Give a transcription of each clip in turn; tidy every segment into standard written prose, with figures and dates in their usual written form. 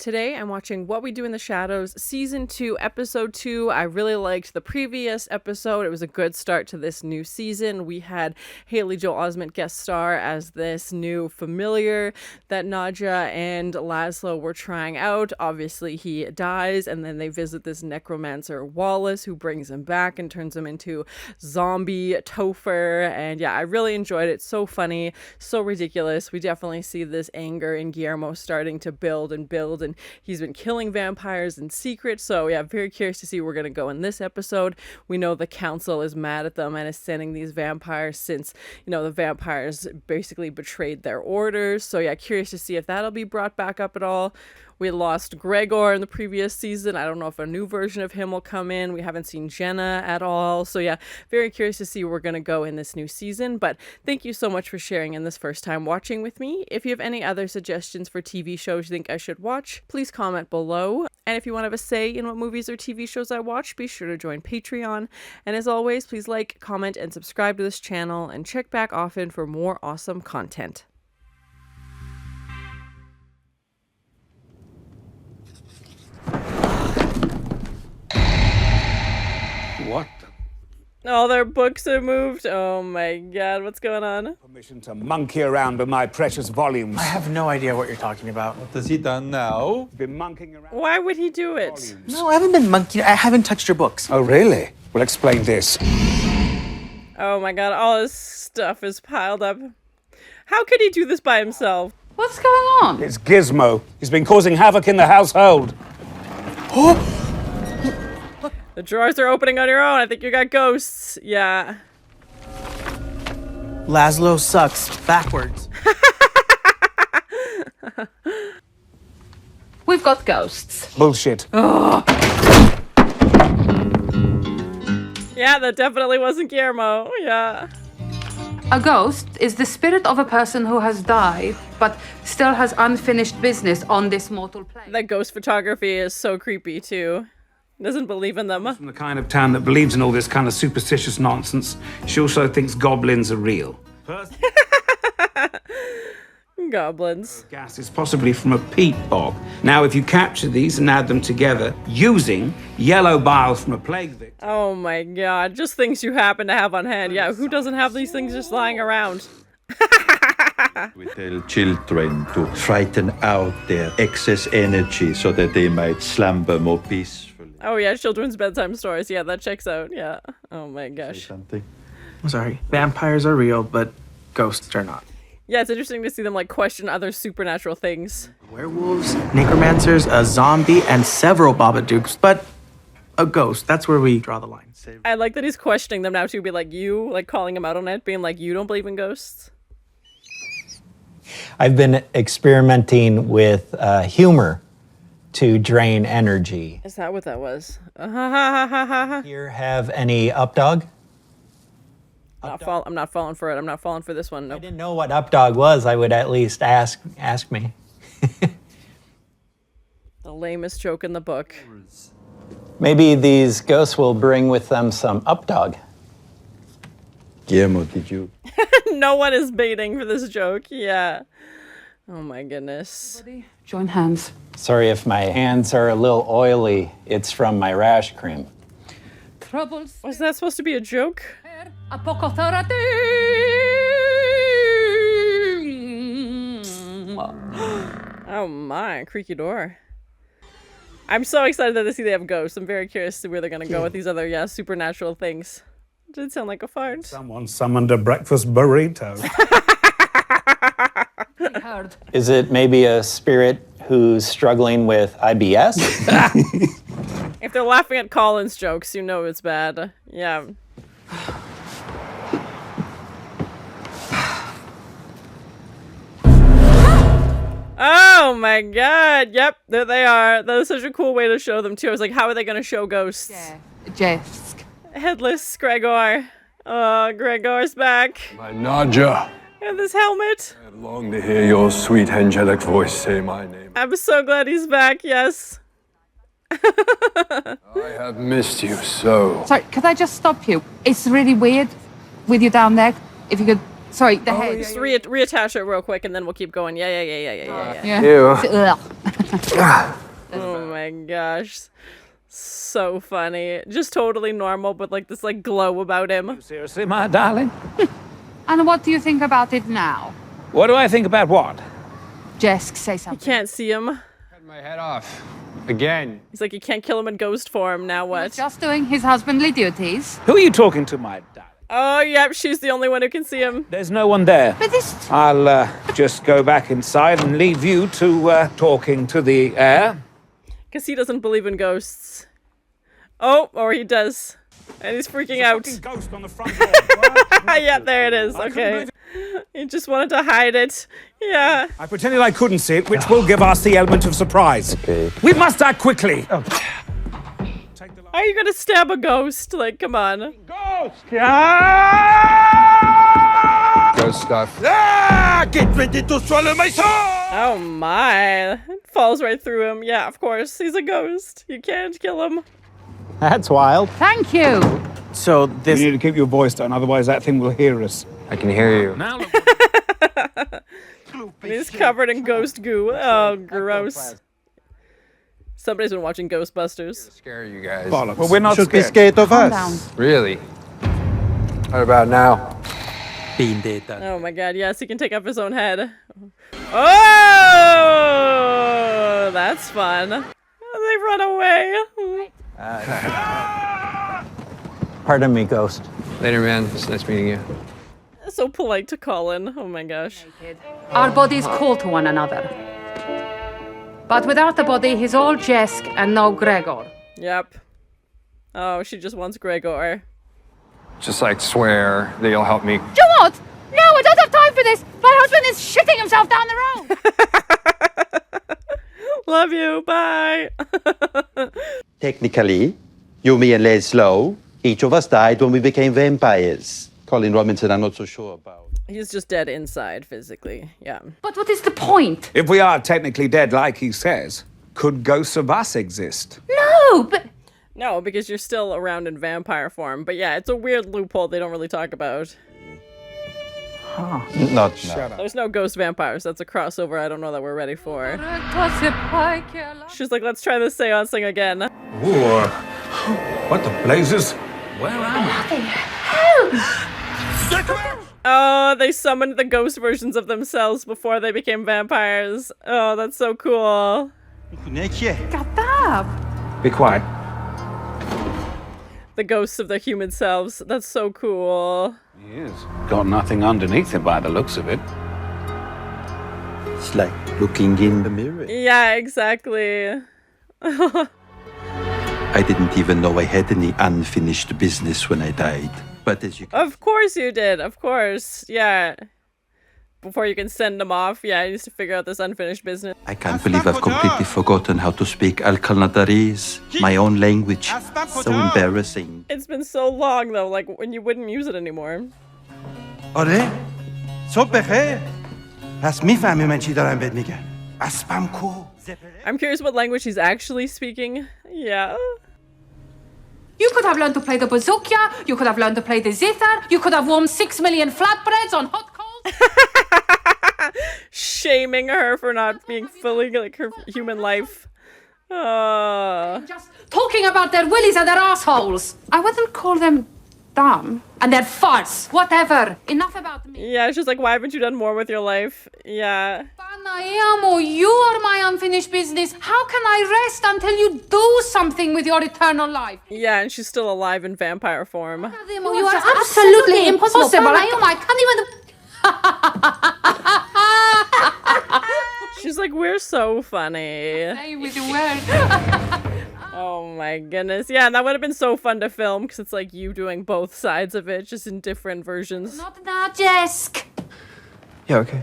Today I'm watching What We Do in the Shadows, Season 2, Episode 2. I really liked the previous episode. It was a good start to this new season. We had Haley Joel Osment guest star as this new familiar that Nadja and Laszlo were trying out. Obviously he dies, and then they visit this necromancer Wallace, who brings him back and turns him into zombie Topher. And yeah, I really enjoyed it. So funny, so ridiculous. We definitely see this anger in Guillermo starting to build, and he's been killing vampires in secret. So yeah, very curious to see where we're going to go in this episode. We know the council is mad at them and is sending these vampires since, you know, the vampires basically betrayed their orders. So yeah, curious to see if that'll be brought back up at all. We lost Gregor in the previous season. I don't know if a new version of him will come in. We haven't seen Jenna at all. So yeah, very curious to see where we're going to go in this new season. But thank you so much for sharing in this first time watching with me. If you have any other suggestions for TV shows you think I should watch, please comment below. And if you want to have a say in what movies or TV shows I watch, be sure to join Patreon. And as always, please like, comment, and subscribe to this channel, and check back often for more awesome content. What? All their books are moved. Oh my god, what's going on? Permission to monkey around with my precious volumes. I have no idea what you're talking about. What has he done now? Been monkeying around. Why would he do it? Volumes. No, I haven't been monkeying. I haven't touched your books. Oh, really? Well, explain this. Oh my god, all his stuff is piled up. How could he do this by himself? What's going on? It's Gizmo. He's been causing havoc in the household. Oh! The drawers are opening on your own. I think you got ghosts. Yeah. Laszlo sucks. Backwards. We've got ghosts. Bullshit. Yeah, that definitely wasn't Guillermo. Yeah. A ghost is the spirit of a person who has died, but still has unfinished business on this mortal plane. That ghost photography is so creepy, too. Doesn't believe in them. From the kind of town that believes in all this kind of superstitious nonsense. She also thinks goblins are real. Goblins. Gas is possibly from a peat bog. Now, if you capture these and add them together using yellow bile from a plague victim. Oh my god, just things you happen to have on hand. Yeah, who doesn't have these things just lying around? We tell children to frighten out their excess energy so that they might slumber more peacefully. Oh yeah, children's bedtime stories. Yeah, that checks out. Yeah. Oh my Say gosh. something. I'm sorry. Vampires are real, but ghosts are not. Yeah, it's interesting to see them like question other supernatural things. Werewolves, necromancers, a zombie, and several Babadooks, but a ghost. That's where we draw the line. I like that he's questioning them now too, be like you, like calling him out on it, being like, you don't believe in ghosts? I've been experimenting with humor to drain energy. Is that what that was? Here, have any updog? I'm not falling for it. I'm not falling for this one. I Nope. didn't know what updog was. I would at least ask me. The lamest joke in the book. Maybe these ghosts will bring with them some updog. Guillermo, did you? No one is baiting for this joke. Yeah. Oh my goodness. Join hands. Sorry if my hands are a little oily. It's from my rash cream. Troubles. Was that supposed to be a joke? Apocauthority. Oh my, creaky door. I'm so excited that they have ghosts. I'm very curious to see where they're gonna go with these other, yeah, supernatural things. It did sound like a fart. Someone summoned a breakfast burrito. Heard. Is it maybe a spirit who's struggling with IBS? If they're laughing at Colin's jokes, you know it's bad. Yeah. Oh my god. Yep, there they are. That was such a cool way to show them too. I was like, how are they gonna show ghosts? Yeah. Jesk. Headless Gregor. Oh, Gregor's back. My Nadja, And this helmet. I long to hear your sweet angelic voice say my name. I'm so glad he's back, yes. I have missed you so. Sorry, could I just stop you? It's really weird with you down there. If you could Sorry, the head. Just reattach it real quick, and then we'll keep going. Yeah. Yeah. Ew. Oh my gosh. So funny. Just totally normal, but like this like glow about him. Seriously, my darling? And what do you think about it now? What do I think about what? Jesk, say something. Can't see him. Cut my head off. Again. He's like, you can't kill him in ghost form. Now what? Just doing his husbandly duties. Who are you talking to, my darling? Oh, yep, she's the only one who can see him. There's no one there. But this... I'll just go back inside and leave you to talking to the air. Because he doesn't believe in ghosts. Oh, or he does. And he's freaking out. Ghost on the front door. Yeah, there it is. Okay. He just wanted to hide it. Yeah. I pretended I couldn't see it, which will give us the element of surprise. Okay. We must act quickly. Are you going to stab a ghost? Like, come on. Ghost! Ghost stuff. Get ready to swallow my soul! Oh my. It falls right through him. Yeah, of course. He's a ghost. You can't kill him. That's wild. Thank you. So You this need to keep your voice down, otherwise that thing will hear us. I can hear you. Now look. And he's covered in ghost goo. Oh, gross. Somebody's been watching Ghostbusters. Scare you guys. Bollocks. Well, we're not Should be scared. scared of Calm us. down. Really? What about now? Oh my god, yes, he can take off his own head. Oh! That's fun. They run away. Pardon me, Ghost. Later, man. It's nice meeting you. So polite to Colin. Oh my gosh. Our bodies call to one another. But without the body, he's all Jesk and no Gregor. Yep. Oh, she just wants Gregor. Just like swear that you'll help me. Do you what? No, I don't have time for this. My husband is shitting himself down the road. Love you. Bye. Technically, you, me, and Laszlo, each of us died when we became vampires. Colin Robinson, I'm not so sure about. He's just dead inside physically. Yeah. But what is the point? If we are technically dead, like he says, could ghosts of us exist? No, but... No, because you're still around in vampire form. But yeah, it's a weird loophole they don't really talk about. Not There's no ghost vampires. That's a crossover I don't know that we're ready for. She's like, let's try the seance thing again. Whoa. What the blazes? Where am I? Oh, they summoned the ghost versions of themselves before they became vampires. Oh, that's so cool. Be quiet. The ghosts of their human selves. That's so cool. He is. Got nothing underneath him by the looks of it. It's like looking in the mirror. Yeah, exactly. I didn't even know I had any unfinished business when I died. But as you can Of course you did. Of course. Yeah. Before you can send them off, yeah, he needs to figure out this unfinished business. I can't believe I've completely forgotten how to speak Alcanadarese, my own language. So embarrassing. It's been so long, though, like, when you wouldn't use it anymore. آره صبح بخیر پس میفهمی من چی دارم بهت میگم اسبم کو I'm curious what language he's actually speaking. Yeah. You could have learned to play the bazooka, you could have learned to play the zither, you could have warmed 6 million flatbreads on hot coals. Shaming her for not being fully, like, her human life. Just talking about their willies and their assholes. I wouldn't call them dumb. And their farts, whatever. Enough about me. Yeah, she's like, why haven't you done more with your life? Yeah. Panayamo, you are my unfinished business. How can I rest until you do something with your eternal life? Yeah, and she's still alive in vampire form. You are absolutely impossible. Panayamo, I can't even... She's like, we're so funny. Play with the word. Oh my goodness. Yeah, and that would have been so fun to film because it's like you doing both sides of it, just in different versions. Not now, Jesk. Yeah, okay.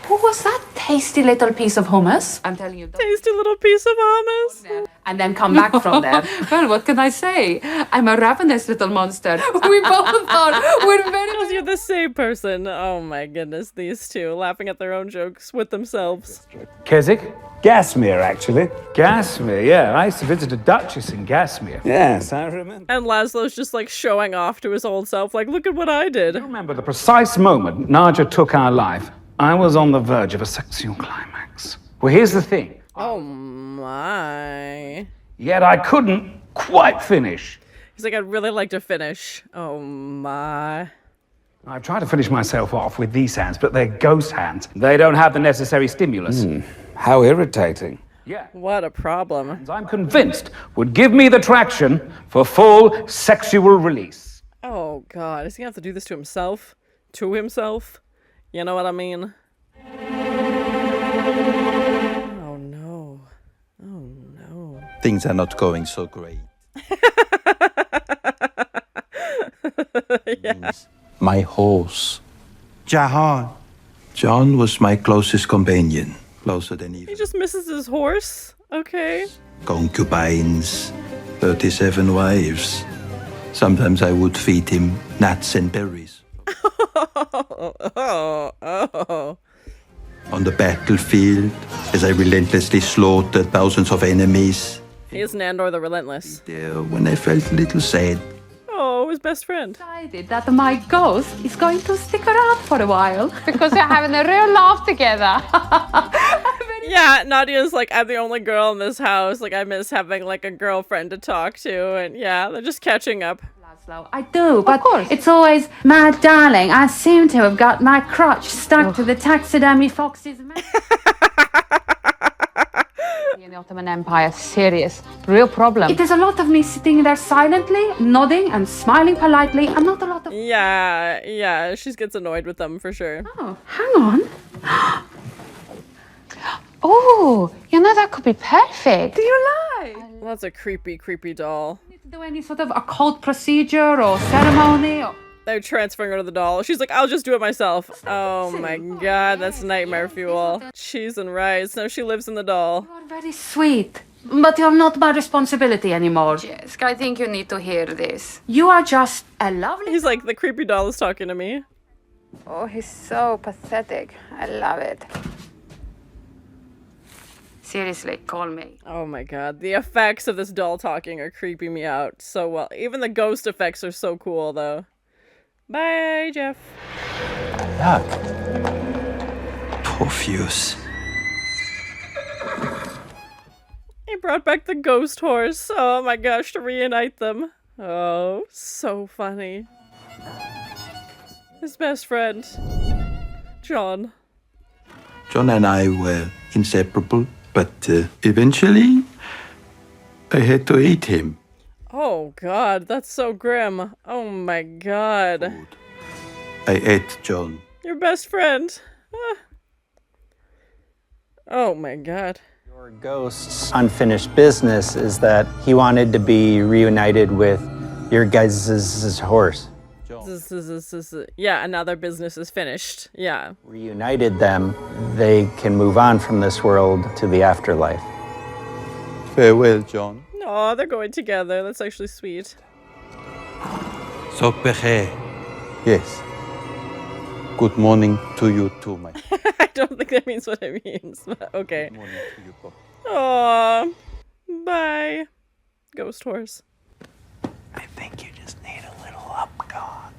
Who was that tasty little piece of hummus? I'm telling you. Tasty little piece of hummus. And then come back from there. Well, what can I say? I'm a ravenous little monster. We both thought we're very... Because you're the same person. Oh my goodness, these two laughing at their own jokes with themselves. Keswick? Gasmere, actually. Gasmere, yeah. I used to visit a duchess in Gasmere. Yes, I remember. And Laszlo's just like showing off to his old self, like, look at what I did. I remember the precise moment Nadja took our life. I was on the verge of a sexual climax. Well, here's the thing. Oh my. Yet I couldn't quite finish. He's like, I'd really like to finish. Oh my. I've tried to finish myself off with these hands, but they're ghost hands. They don't have the necessary stimulus. How irritating. Yeah. What a problem. I'm convinced would give me the traction for full sexual release. Oh God, is he gonna have to do this to himself? To himself? You know what I mean? Oh no. Oh no. Things are not going so great. Yeah. My horse. Jahan. John was my closest companion, closer than He even. just misses his horse? Okay. Concubines, 37 wives. Sometimes I would feed him nuts and berries. Oh. On the battlefield, as I relentlessly slaughtered thousands of enemies, He is Nandor the Relentless. there when I felt a little sad. Oh, his best friend. Decided that my ghost is going to stick around for a while. Because they're having a real laugh together. Yeah, Nadia's like, I'm the only girl in this house. Like, I miss having like a girlfriend to talk to. And yeah, they're just catching up. Laszlo, I do, but it's always, my darling, I seem to have got my crotch stuck to the taxidermy fox's mouth. In the Ottoman Empire, serious, real problem. It is a lot of me sitting there silently, nodding and smiling politely, and not a lot of... Yeah, she gets annoyed with them for sure. Oh, hang on. Oh, you know, that could be perfect. Do you like? Well, that's a creepy doll. Need to do any sort of occult procedure or ceremony or... They're transferring her to the doll. She's like, I'll just do it myself. Oh my God, that's nightmare fuel. Cheese and rice. No, she lives in the doll. You are very sweet, but you're not my responsibility anymore. Jessica, I think you need to hear this. You are just a lovely... He's like, the creepy doll is talking to me. Oh, he's so pathetic. I love it. Seriously, call me. Oh my God, the effects of this doll talking are creeping me out so well. Even the ghost effects are so cool though. Bye, Jeff. Yuck. Profuse. He brought back the ghost horse. Oh my gosh, to reunite them. Oh, so funny. His best friend, John. John and I were inseparable, but eventually I had to eat him. Oh God, that's so grim. Oh my God. I ate John. Your best friend. Ah. Oh my God. Your ghost's unfinished business is that he wanted to be reunited with your guys' horse. Yeah, and now their business is finished. Yeah. Reunited them, they can move on from this world to the afterlife. Farewell, John. Aw, they're going together. That's actually sweet. Sobhe. Yes. Good morning to you too, my. I don't think that means what it means, but okay. Good morning to you, Bob. Aw, bye, ghost horse. I think you just need a little up dog.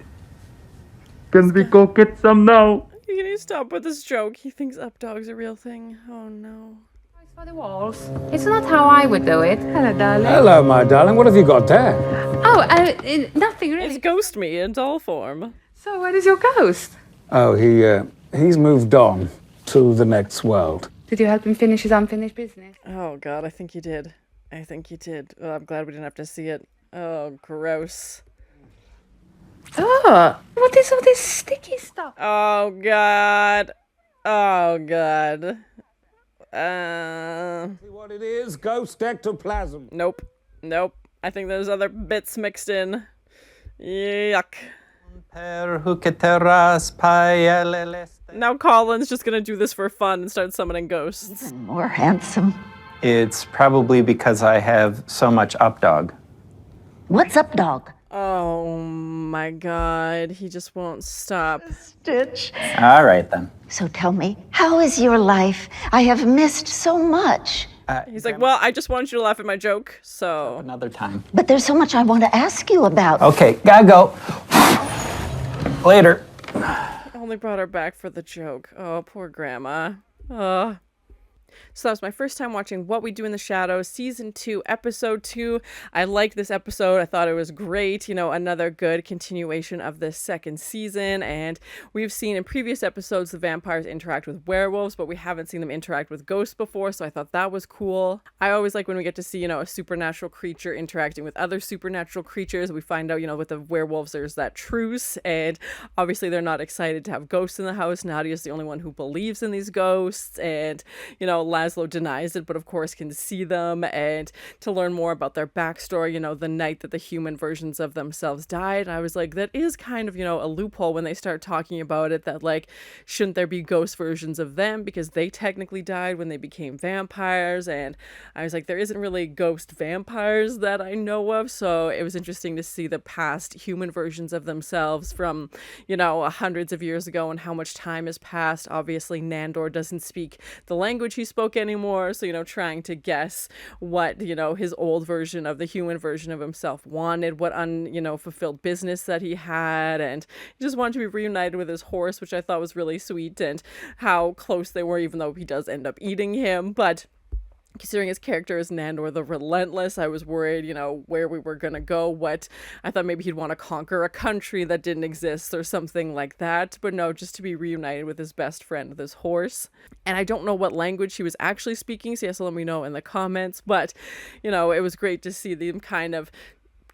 Can we go get some now? Can you stop with this joke? He thinks updog's a real thing. Oh no. For the walls. It's not how I would do it. Hello, darling. Hello, my darling. What have you got there? Oh, nothing really. It's ghost me in doll form. So where is your ghost? Oh, he's moved on to the next world. Did you help him finish his unfinished business? Oh God, I think he did. I think he did. Oh, I'm glad we didn't have to see it. Oh, gross. Oh, what is all this sticky stuff? Oh God. Oh God. See what it is? Ghost ectoplasm. Nope. I think there's other bits mixed in. Yuck. Now Colin's just gonna do this for fun and start summoning ghosts. Even more handsome. It's probably because I have so much up dog. What's up, dog? Oh my god, he just won't stop. Stitch. All right, then. So tell me, how is your life? I have missed so much. He's like, well, I just wanted you to laugh at my joke, so... Another time. But there's so much I want to ask you about. Okay, gotta go. Later. Only brought her back for the joke. Oh, poor grandma. Oh. So that was my first time watching What We Do in the Shadows, Season 2, Episode 2. I liked this episode. I thought it was great. You know, another good continuation of this second season. And we've seen in previous episodes the vampires interact with werewolves, but we haven't seen them interact with ghosts before, so I thought that was cool. I always like when we get to see, you know, a supernatural creature interacting with other supernatural creatures. We find out, you know, with the werewolves, there's that truce, and obviously they're not excited to have ghosts in the house. Nadia's the only one who believes in these ghosts, and, you know, Laszlo denies it, but of course can see them. And to learn more about their backstory, you know, the night that the human versions of themselves died, I was like, that is kind of, you know, a loophole when they start talking about it, that like, shouldn't there be ghost versions of them because they technically died when they became vampires? And I was like, there isn't really ghost vampires that I know of, so it was interesting to see the past human versions of themselves from, you know, hundreds of years ago and how much time has passed. Obviously Nandor doesn't speak the language he spoke anymore, so, you know, trying to guess what, you know, his old version of the human version of himself wanted, what fulfilled business that he had, and he just wanted to be reunited with his horse, which I thought was really sweet, and how close they were, even though he does end up eating him. But considering his character is Nandor the Relentless, I was worried, you know, where we were gonna go. What I thought maybe he'd want to conquer a country that didn't exist or something like that. But no, just to be reunited with his best friend, with his horse. And I don't know what language he was actually speaking, so you have to let me know in the comments. But, you know, it was great to see them kind of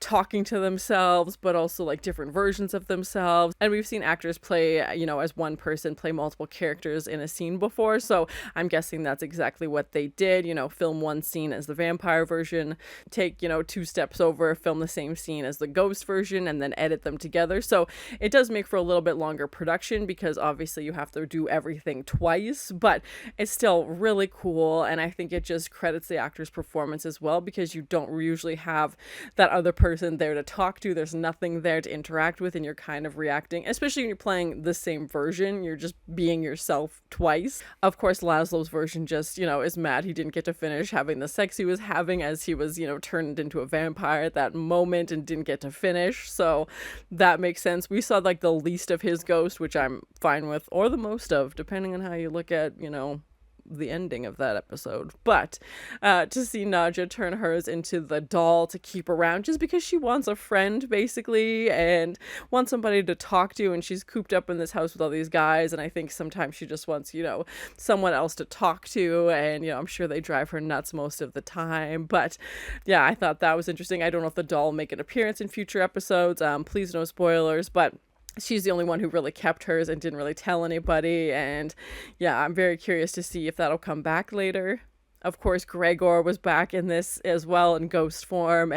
talking to themselves, but also like different versions of themselves. And we've seen actors play, you know, as one person play multiple characters in a scene before, so I'm guessing that's exactly what they did. You know, film one scene as the vampire version, take, you know, 2 steps over, film the same scene as the ghost version, and then edit them together. So it does make for a little bit longer production because obviously you have to do everything twice, but it's still really cool. And I think it just credits the actor's performance as well, because you don't usually have that other person there to talk to. There's nothing there to interact with, and you're kind of reacting, especially when you're playing the same version. You're just being yourself twice. Of course, Laszlo's version just, you know, is mad he didn't get to finish having the sex he was having, as he was, you know, turned into a vampire at that moment and didn't get to finish. So that makes sense. We saw like the least of his ghost, which I'm fine with, or the most of, depending on how you look at, you know, the ending of that episode. But to see Nadja turn hers into the doll to keep around just because she wants a friend, basically, and wants somebody to talk to, and she's cooped up in this house with all these guys, and I think sometimes she just wants, you know, someone else to talk to, and, you know, I'm sure they drive her nuts most of the time. But yeah, I thought that was interesting. I don't know if the doll will make an appearance in future episodes. Please no spoilers, but she's the only one who really kept hers and didn't really tell anybody. And yeah, I'm very curious to see if that'll come back later. Of course, Gregor was back in this as well in ghost form,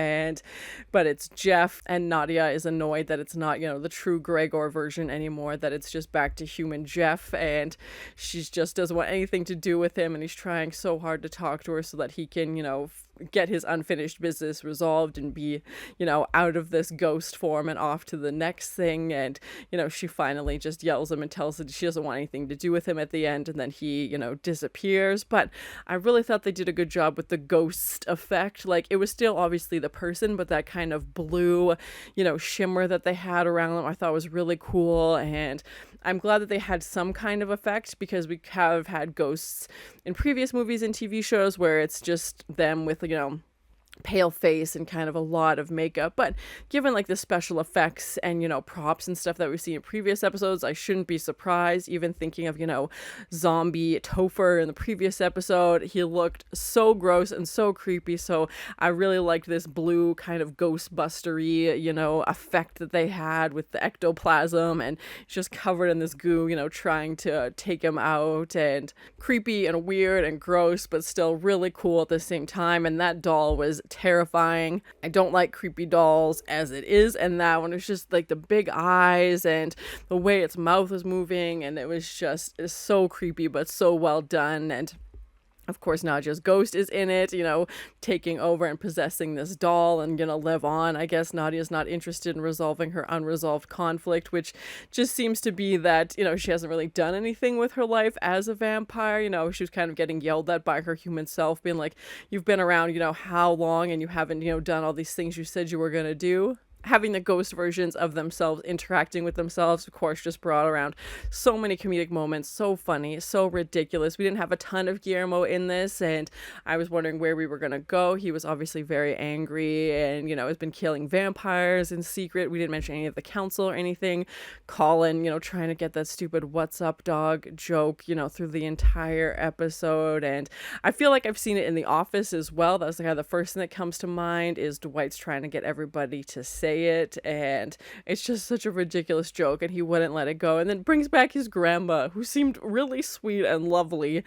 but it's Jeff, and Nadia is annoyed that it's not, you know, the true Gregor version anymore, that it's just back to human Jeff, and she just doesn't want anything to do with him, and he's trying so hard to talk to her so that he can, you know, get his unfinished business resolved and be, you know, out of this ghost form and off to the next thing. And, you know, she finally just yells him and tells him she doesn't want anything to do with him at the end, and then he, you know, disappears. But I really thought they did a good job with the ghost effect. Like, it was still obviously the person, but that kind of blue, you know, shimmer that they had around them I thought was really cool. And I'm glad that they had some kind of effect, because we have had ghosts in previous movies and TV shows where it's just them with, you know, pale face and kind of a lot of makeup. But given like the special effects and, you know, props and stuff that we've seen in previous episodes, I shouldn't be surprised. Even thinking of, you know, zombie Topher in the previous episode, he looked so gross and so creepy. So I really liked this blue kind of ghostbustery, you know, effect that they had with the ectoplasm, and just covered in this goo, you know, trying to take him out, and creepy and weird and gross, but still really cool at the same time. And that doll was terrifying. I don't like creepy dolls as it is, and that one was just like the big eyes and the way its mouth was moving, and it was just so creepy but so well done. And of course, Nadja's ghost is in it, you know, taking over and possessing this doll and gonna live on. I guess Nadia's not interested in resolving her unresolved conflict, which just seems to be that, you know, she hasn't really done anything with her life as a vampire. You know, she was kind of getting yelled at by her human self, being like, you've been around, you know, how long, and you haven't, you know, done all these things you said you were gonna do. Having the ghost versions of themselves interacting with themselves, of course, just brought around so many comedic moments. So funny, so ridiculous. We didn't have a ton of Guillermo in this, and I was wondering where we were going to go. He was obviously very angry and, you know, has been killing vampires in secret. We didn't mention any of the council or anything. Colin, you know, trying to get that stupid "what's up, dog" joke, you know, through the entire episode. And I feel like I've seen it in The Office as well. That's kind of the first thing that comes to mind, is Dwight's trying to get everybody to say it, and it's just such a ridiculous joke, and he wouldn't let it go, and then brings back his grandma, who seemed really sweet and lovely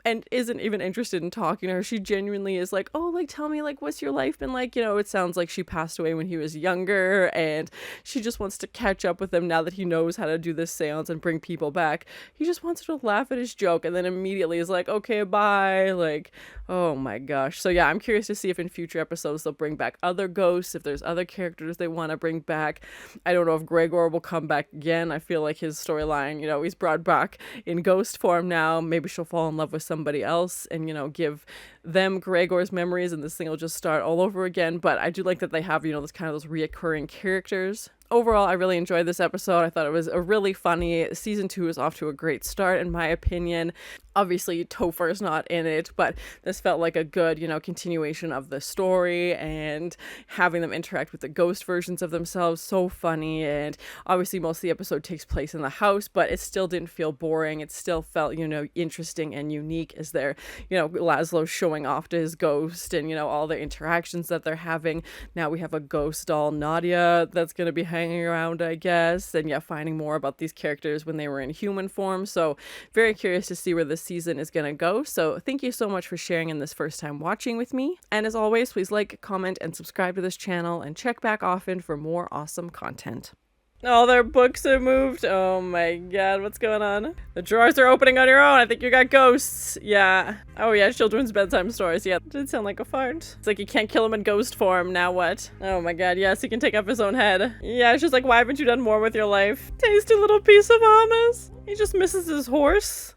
and isn't even interested in talking to her. She genuinely is like, oh, like, tell me, like, what's your life been like? You know, it sounds like she passed away when he was younger, and she just wants to catch up with him now that he knows how to do this seance and bring people back. He just wants her to laugh at his joke, and then immediately is like, okay, bye. Like, oh my gosh. So yeah, I'm curious to see if in future episodes they'll bring back other ghosts, if there's other characters they want to bring back. I don't know if Gregor will come back again. I feel like his storyline, you know, he's brought back in ghost form now. Maybe she'll fall in love with somebody else and, you know, give them Gregor's memories, and this thing will just start all over again. But I do like that they have, you know, this kind of those reoccurring characters. Overall, I really enjoyed this episode. I thought it was a really funny. Season 2 is off to a great start, in my opinion. Obviously, Topher's not in it, but this felt like a good, you know, continuation of the story, and having them interact with the ghost versions of themselves, so funny. And obviously, most of the episode takes place in the house, but it still didn't feel boring. It still felt, you know, interesting and unique as they're, you know, Laszlo showing off to his ghost, and, you know, all the interactions that they're having. Now we have a ghost doll, Nadja, that's going to be hanging around, I guess, and yeah, finding more about these characters when they were in human form. So very curious to see where this season is going to go. So thank you so much for sharing in this first time watching with me. And as always, please like, comment, and subscribe to this channel, and check back often for more awesome content. All their books have moved. Oh my god, what's going on? The drawers are opening on your own. I think you got ghosts. Yeah. Oh yeah, children's bedtime stories. Yeah, that did sound like a fart. It's like you can't kill him in ghost form. Now what? Oh my god, yes, he can take off his own head. Yeah, it's just like, why haven't you done more with your life? Tasty little piece of hummus. He just misses his horse.